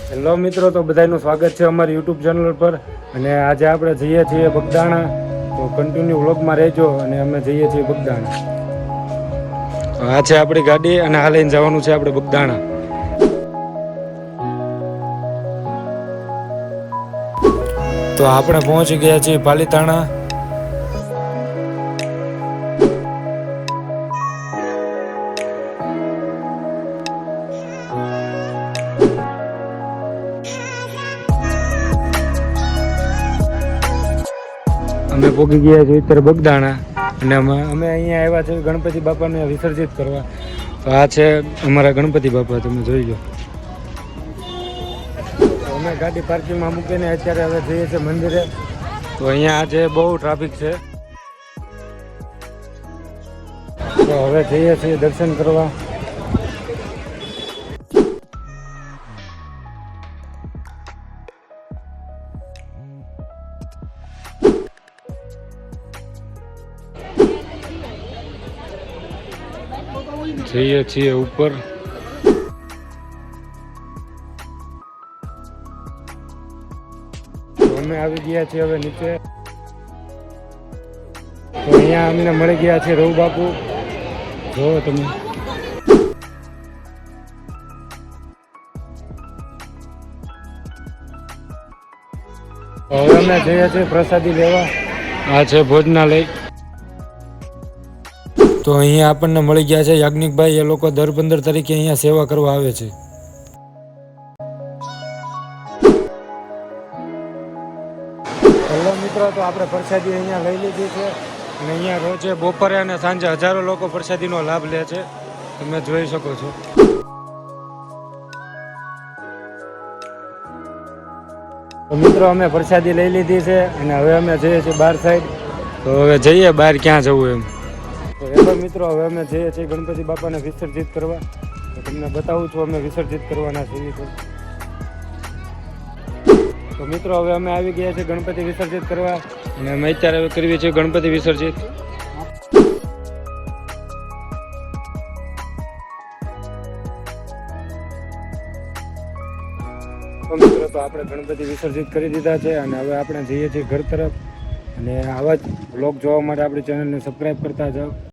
Hello મિત્રો, તો બધાનું સ્વાગત છે અમારી યુટ્યુબ ચેનલ પર. અને આજે આપણે જઈએ છીએ બગદાણા, તો કન્ટિન્યુ વ્લોગમાં રહેજો. અને અમે જઈએ છીએ બગદાણા. આ છે આપણી ગાડી અને આ લઈને જવાનું છે આપણે બગદાણા. તો આપણે પહોંચી ગયા છીએ પાલીતાણા. અમે પહોંચી ગયા છીએ અત્યારે બગદાણા. અને અમે અહીંયા આવ્યા છીએ ગણપતિ બાપાને વિસર્જિત કરવા. તો આ છે અમારા ગણપતિ બાપા, તમે જોઈ લો. અમે ગાડી પાર્કિંગમાં મૂકીને અત્યારે હવે જઈએ છીએ મંદિરે. તો અહીંયા આજે બહુ ટ્રાફિક છે, તો હવે જઈએ છીએ દર્શન કરવા. જઈએ છીએ ઉપર. અમે આવી ગયા છીએ હવે નીચે. તો અહીંયા અમને મળી ગયા છે રઘુ બાપુ, જો તમે. હવે અમે જઈએ છીએ પ્રસાદી લેવા. આ છે ભોજનાલય. તો અહીંયા આપણને મળી ગયા છે યાજ્ઞિકભાઈ. એ લોકો દર 15 તારીખે અહીંયા સેવા કરવા આવે છે. હેલો મિત્રો, તો આપણે પ્રસાદી અહીંયા લઈ લીધી છે. અને અહીંયા રોજે બપોરે અને સાંજે હજારો લોકો પ્રસાદીનો લાભ લે છે, તમે જોઈ શકો છો. તો મિત્રો, અમે પ્રસાદી લઈ લીધી છે અને હવે અમે જઈએ છીએ બહાર સાઈડ. તો હવે જઈએ બહાર, ક્યાં જવું એમ. તો હેલો મિત્રો, હવે અમે જઈએ છીએ ગણપતિ બાપાને વિસર્જિત કરવા. તો તમને બતાવું છું અમે વિસર્જિત કરવાના છીએ. તો મિત્રો, હવે અમે આવી ગયા છીએ ગણપતિ વિસર્જિત કરવા. અને અમે અત્યારે હવે કરવી છે ગણપતિ વિસર્જિત. તો મિત્રો, તો આપણે ગણપતિ વિસર્જિત કરી દીધા છે અને હવે આપણે જઈએ છીએ ઘર તરફ. અને આવા જ વ્લોગ જોવા માટે આપણી ચેનલને સબસ્ક્રાઈબ કરતા જાઓ.